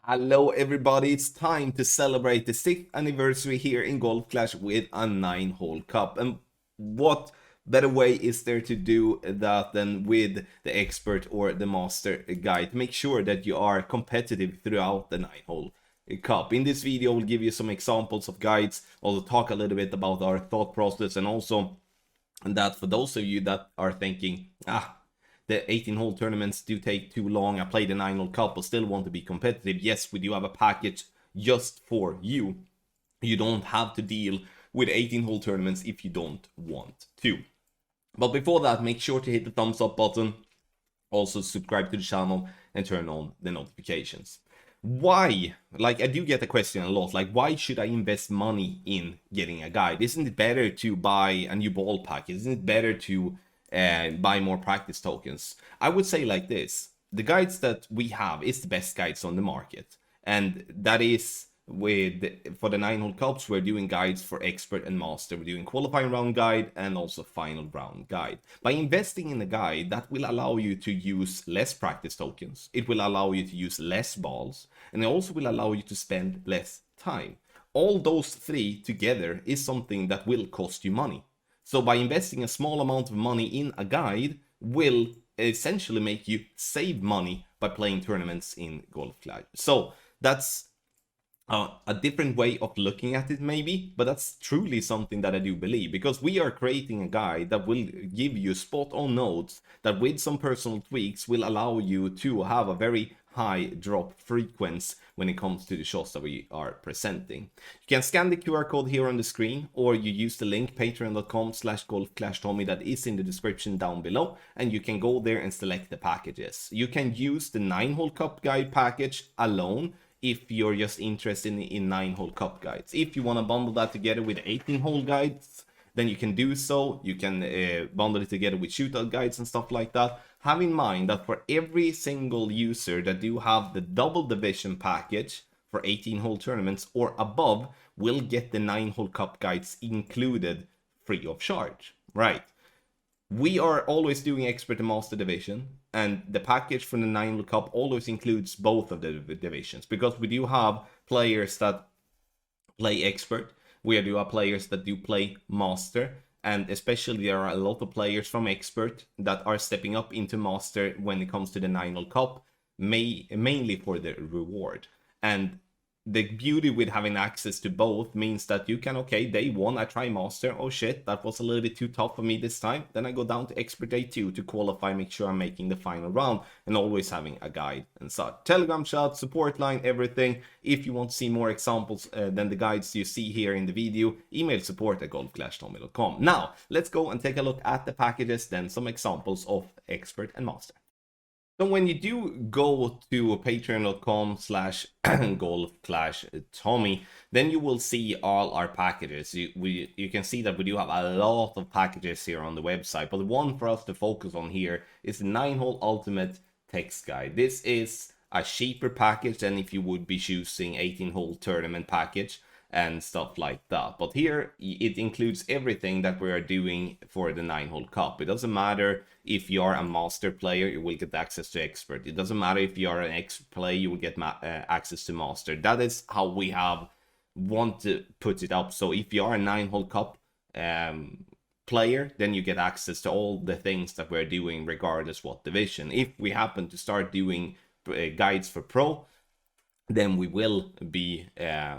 Hello everybody, it's time to celebrate the 6th anniversary here in Golf Clash with a 9-hole cup. And what better way is there to do that than with the expert or the master guide? Make sure that you are competitive throughout the 9-hole cup. In this video, we'll give you some examples of guides, also talk a little bit about our thought process, and also that for those of you that are thinking, the 18-hole tournaments do take too long, I play the 9-hole cup but still want to be competitive. Yes, we do have a package just for you. You don't have to deal with 18-hole tournaments if you don't want to. But before that, make sure to hit the thumbs up button. Also subscribe to the channel and turn on the notifications. Why? Like, I do get the question a lot, like, why should I invest money in getting a guide? Isn't it better to buy a new ball pack? Isn't it better to buy more practice tokens? I would say like this: the guides that we have is the best guides on the market, and that is for the 9-hole cups. We're doing guides for expert and master. We're doing qualifying round guide and also final round guide. By investing in a guide, that will allow you to use less practice tokens, it will allow you to use less balls, and it also will allow you to spend less time. All those three together is something that will cost you money. So by investing a small amount of money in a guide will essentially make you save money by playing tournaments in Golf Clash. So that's a different way of looking at it maybe, but that's truly something that I do believe, because we are creating a guide that will give you spot on notes that with some personal tweaks will allow you to have a very high drop frequency when it comes to the shots that we are presenting. You can scan the QR code here on the screen, or you use the link patreon.com/golfclashtommy that is in the description down below, and you can go there and select the packages. You can use the 9-hole cup guide package alone if you're just interested in 9-hole cup guides. If you want to bundle that together with 18-hole guides, then you can do so. You can bundle it together with shootout guides and stuff like that. Have in mind that for every single user that do have the double division package for 18-hole tournaments or above will get the 9-hole cup guides included free of charge, right? We are always doing expert and master division, and the package for the 9-hole cup always includes both of the divisions, because we do have players that play expert, we do have players that do play master, and especially there are a lot of players from expert that are stepping up into master when it comes to the 9-hole cup, mainly for the reward. And the beauty with having access to both means that you can, okay, day one I try master, oh shit, that was a little bit too tough for me this time, then I go down to expert day 2 to qualify, make sure I'm making the final round, and always having a guide and such. Telegram chat, support line, everything. If you want to see more examples than the guides you see here in the video, email support@golfclashtommy.com. Now let's go and take a look at the packages, then some examples of expert and master. So when you do go to patreon.com/golfclashtommy, then you will see all our packages. You can see that we do have a lot of packages here on the website, but the one for us to focus on here is the 9-hole ultimate text guide. This is a cheaper package than if you would be choosing 18-hole tournament package and stuff like that. But here it includes everything that we are doing for the 9-hole cup. It doesn't matter if you are a master player, you will get access to expert. It doesn't matter if you are an expert player, you will get access to master. That is how we want to put it up. So if you are a 9-hole cup player, then you get access to all the things that we're doing regardless what division. If we happen to start doing guides for pro, then we will be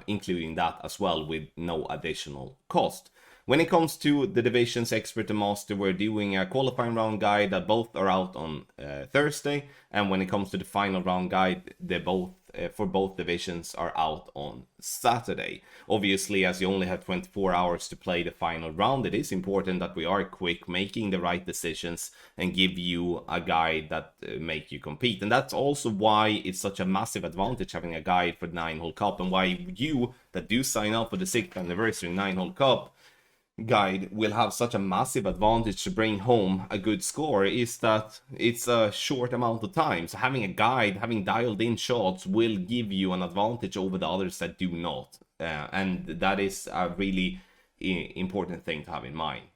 including that as well with no additional cost. When it comes to the divisions expert and master, we're doing a qualifying round guide that both are out on Thursday, and when it comes to the final round guide, they both for both divisions are out on Saturday. Obviously, as you only have 24 hours to play the final round, it is important that we are quick, making the right decisions, and give you a guide that make you compete. And that's also why it's such a massive advantage having a guide for the 9-hole cup, and why you that do sign up for the 6th anniversary 9-hole cup guide will have such a massive advantage to bring home a good score, is that it's a short amount of time. So having a guide, having dialed in shots will give you an advantage over the others that do not. And that is a really important thing to have in mind.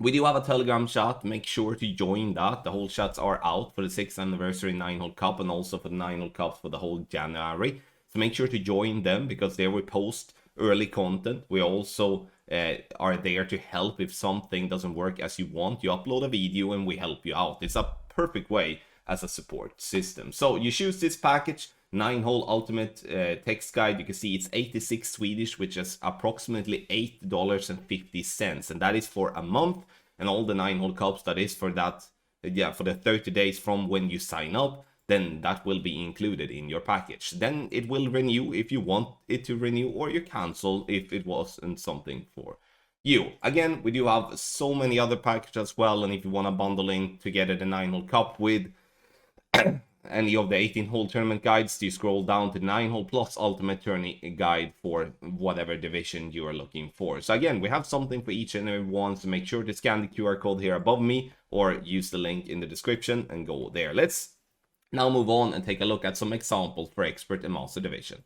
We do have a Telegram chat, make sure to join that. The whole chats are out for the 6th anniversary 9-hole cup and also for the 9-hole cup for the whole January. So make sure to join them, because there we post early content. We also are there to help if something doesn't work as you want. You upload a video and we help you out. It's a perfect way as a support system. So you choose this package, 9-hole ultimate text guide. You can see it's 86 Swedish, which is approximately $8.50, and that is for a month. And all the 9-hole cups, that is for that, for the 30 days from when you sign up, then that will be included in your package. Then it will renew if you want it to renew, or you cancel if it wasn't something for you. Again, we do have so many other packages as well, and if you want to bundle in together the 9-hole cup with any of the 18-hole tournament guides, you scroll down to 9-hole plus ultimate tourney guide for whatever division you are looking for. So again, we have something for each and every one, so make sure to scan the QR code here above me or use the link in the description and go there. Let's now move on and take a look at some examples for Expert and Master Division.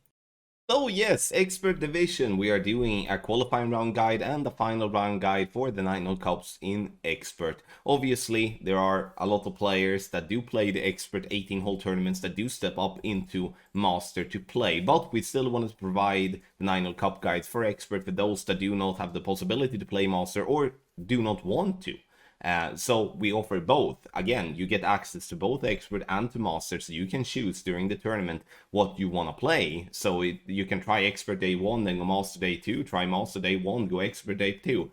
So yes, Expert Division, we are doing a qualifying round guide and the final round guide for the 9-hole cups in Expert. Obviously, there are a lot of players that do play the Expert 18-hole tournaments that do step up into Master to play, but we still want to provide the 9-hole cup guides for Expert for those that do not have the possibility to play Master or do not want to. So we offer both. Again, you get access to both Expert and to Master, so you can choose during the tournament what you want to play. So you can try Expert Day 1, then go Master Day 2, try Master Day 1, go Expert Day 2,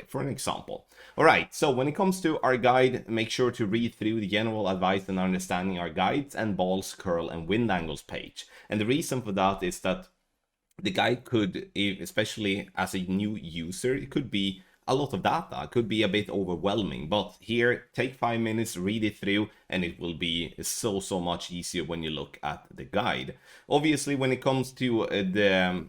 for an example. Alright, so when it comes to our guide, make sure to read through the general advice and understanding our guides and balls, curl, and wind angles page. And the reason for that is that the guide could, especially as a new user, it could be a lot of data. It could be a bit overwhelming, but here, take 5 minutes, read it through, and it will be so much easier when you look at the guide. Obviously, when it comes to the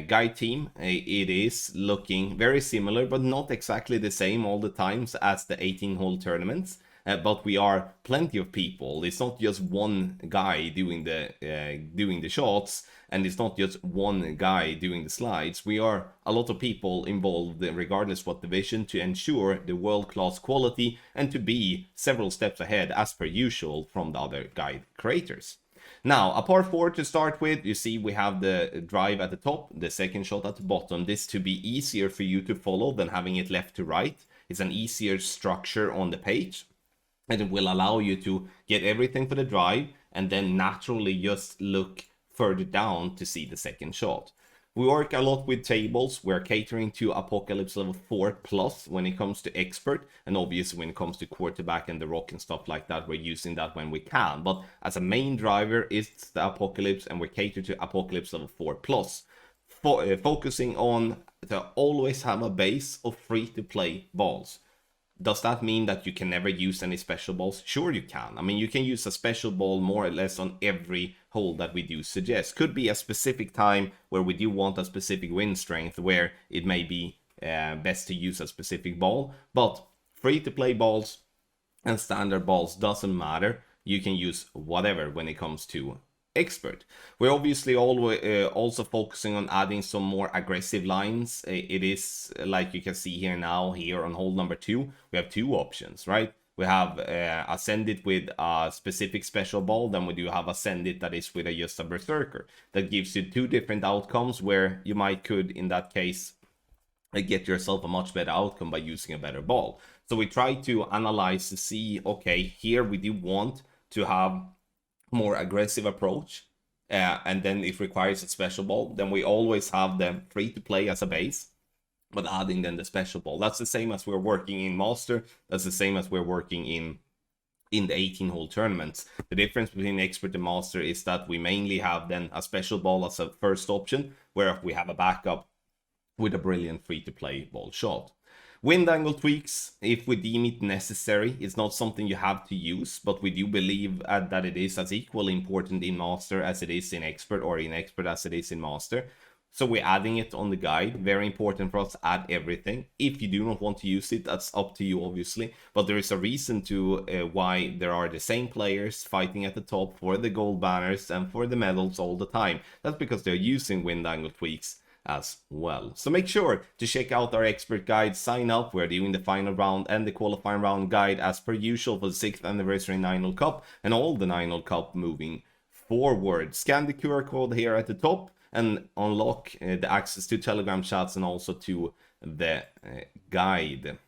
guide team, it is looking very similar, but not exactly the same all the times as the 18-hole tournaments. But we are plenty of people. It's not just one guy doing the shots, and it's not just one guy doing the slides. We are a lot of people involved, regardless what division, to ensure the world-class quality and to be several steps ahead, as per usual, from the other guide creators. Now, a par 4 to start with, you see we have the drive at the top, the second shot at the bottom. This to be easier for you to follow than having it left to right. It's an easier structure on the page, and it will allow you to get everything for the drive and then naturally just look further down to see the second shot. We work a lot with tables. We're catering to Apocalypse level 4+ when it comes to Expert, and obviously when it comes to quarterback and the rock and stuff like that, we're using that when we can. But as a main driver is the Apocalypse, and we cater to Apocalypse level 4+. Focusing on to always have a base of free-to-play balls. Does that mean that you can never use any special balls? Sure you can. I mean, you can use a special ball more or less on every hole that we do suggest. Could be a specific time where we do want a specific wind strength where it may be best to use a specific ball. But free-to-play balls and standard balls doesn't matter. You can use whatever when it comes to Expert. We're obviously always also focusing on adding some more aggressive lines. It is like you can see here now, here on hole number 2, we have 2 options, right? We have Ascend It with a specific special ball, then we do have Ascend It that is with just a Berserker. That gives you 2 different outcomes where you could, in that case, get yourself a much better outcome by using a better ball. So we try to analyze to see, okay, here we do want to have more aggressive approach, and then if requires a special ball, then we always have them free to play as a base, but adding then the special ball. That's the same as we're working in Master. That's the same as we're working in the 18-hole tournaments. The difference between Expert and Master is that we mainly have then a special ball as a first option, where we have a backup with a brilliant free-to-play ball shot. Wind angle tweaks, if we deem it necessary, it's not something you have to use, but we do believe that it is as equally important in Master as it is in Expert, or in Expert as it is in Master. So we're adding it on the guide. Very important for us to add everything. If you do not want to use it, that's up to you, obviously. But there is a reason to why there are the same players fighting at the top for the gold banners and for the medals all the time. That's because they're using wind angle tweaks as well. So make sure to check out our Expert guide, sign up. We're doing the final round and the qualifying round guide as per usual for the 6th anniversary 9-hole cup and all the 9-hole cup moving forward. Scan the QR code here at the top and unlock the access to Telegram chats and also to the guide.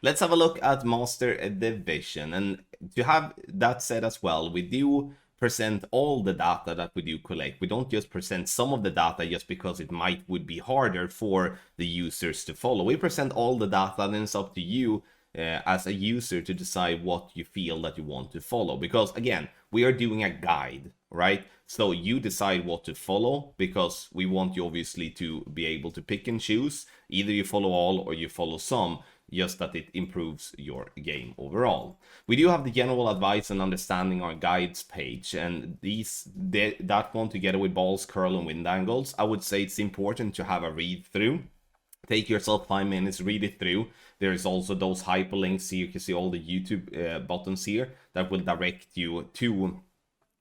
Let's have a look at Master Division, and to have that said as well, we do present all the data that we do collect. We don't just present some of the data just because it would be harder for the users to follow. We present all the data, and it's up to you as a user to decide what you feel that you want to follow. Because again, we are doing a guide, right? So you decide what to follow, because we want you obviously to be able to pick and choose. Either you follow all or you follow some, just that it improves your game overall. We do have the general advice and understanding our guides page, and that one together with balls, curl, and wind angles, I would say it's important to have a read through. Take yourself 5 minutes, read it through. There is also those hyperlinks here. You can see all the YouTube buttons here that will direct you to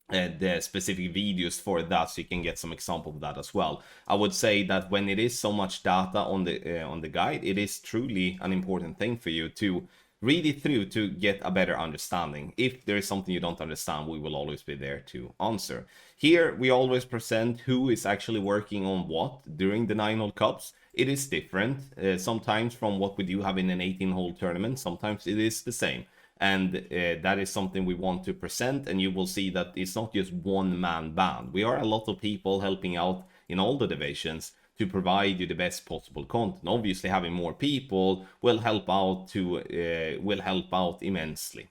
the specific videos for that, so you can get some example of that as well. I would say that when it is so much data on the guide, it is truly an important thing for you to read it through to get a better understanding. If there is something you don't understand, we will always be there to answer. Here we always present who is actually working on what during the 9-hole cups. It is different sometimes from what we do have in an 18-hole tournament. Sometimes it is the same. And that is something we want to present, and you will see that it's not just one-man band. We are a lot of people helping out in all the divisions to provide you the best possible content. Obviously, having more people will help out immensely.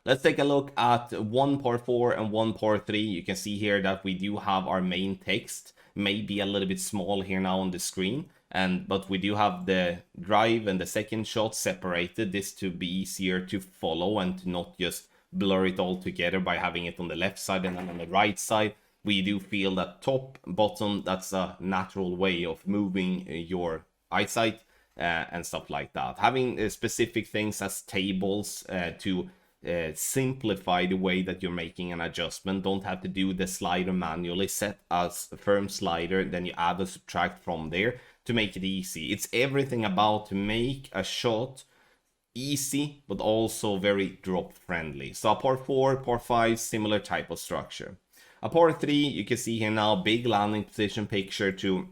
Let's take a look at one part 4 and one part 3. You can see here that we do have our main text, maybe a little bit small here now on the screen. But we do have the drive and the second shot separated, this to be easier to follow and to not just blur it all together by having it on the left side and then on the right side. We do feel that top, bottom, that's a natural way of moving your eyesight and stuff like that. Having specific things as tables to simplify the way that you're making an adjustment. Don't have to do the slider manually. Set as a firm slider, then you add or subtract from there to make it easy. It's everything about to make a shot easy, but also very drop friendly. So a part 4, part 5, similar type of structure. A part 3, you can see here now, big landing position picture to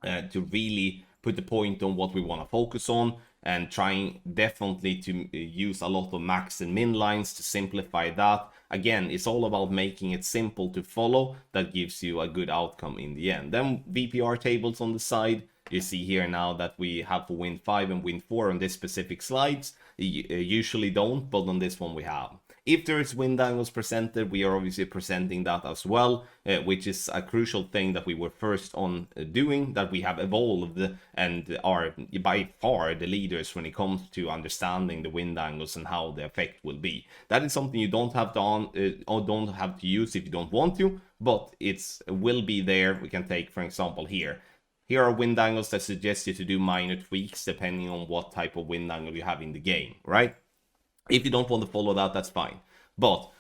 really put the point on what we want to focus on, and trying definitely to use a lot of max and min lines to simplify that. Again, it's all about making it simple to follow. That gives you a good outcome in the end. Then VPR tables on the side. You see here now that we have for win 5 and win 4 on this specific slides. Usually don't, but on this one we have. If there is wind angles presented, we are obviously presenting that as well, which is a crucial thing that we were first on doing, that we have evolved and are by far the leaders when it comes to understanding the wind angles and how the effect will be. That is something you don't have to use if you don't want to, but it will be there. We can take, for example, here. Here are wind angles that suggest you to do minor tweaks depending on what type of wind angle you have in the game, right? If you don't want to follow that, that's fine. But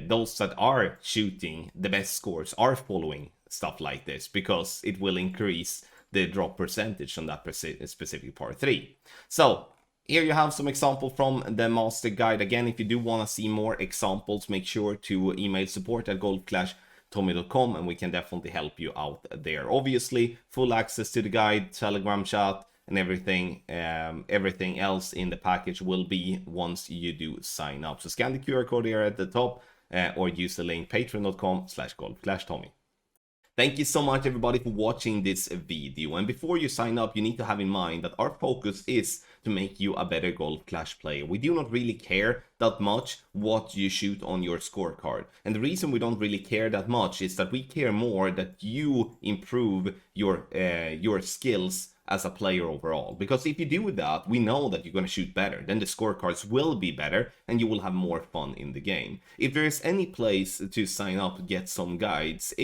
those that are shooting the best scores are following stuff like this, because it will increase the drop percentage on that specific part 3. So here you have some example from the master guide. Again, if you do want to see more examples, make sure to email support@golfclashtommy.com and we can definitely help you out there. Obviously, full access to the guide, Telegram chat, and everything else in the package will be once you do sign up. So scan the QR code here at the top or use the link patreon.com/golfclashtommy. Thank you so much everybody for watching this video, and before you sign up you need to have in mind that our focus is to make you a better Golf Clash player. We do not really care that much what you shoot on your scorecard, and the reason we don't really care that much is that we care more that you improve your skills as a player overall. Because if you do that, we know that you're going to shoot better, then the scorecards will be better and you will have more fun in the game. If there is any place to sign up to get some guides,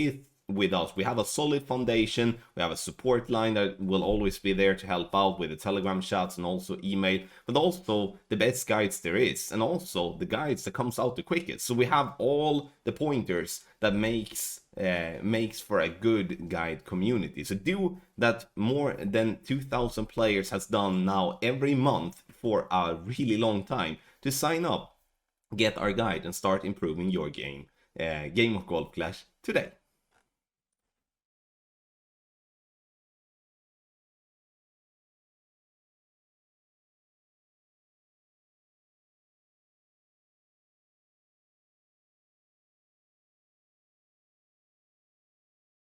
with us, we have a solid foundation. We have a support line that will always be there to help out with the Telegram chats and also email, but also the best guides there is, and also the guides that comes out the quickest. So we have all the pointers that makes for a good guide community. So do that more than 2,000 players has done now every month for a really long time, to sign up get our guide and start improving your game of Golf Clash today.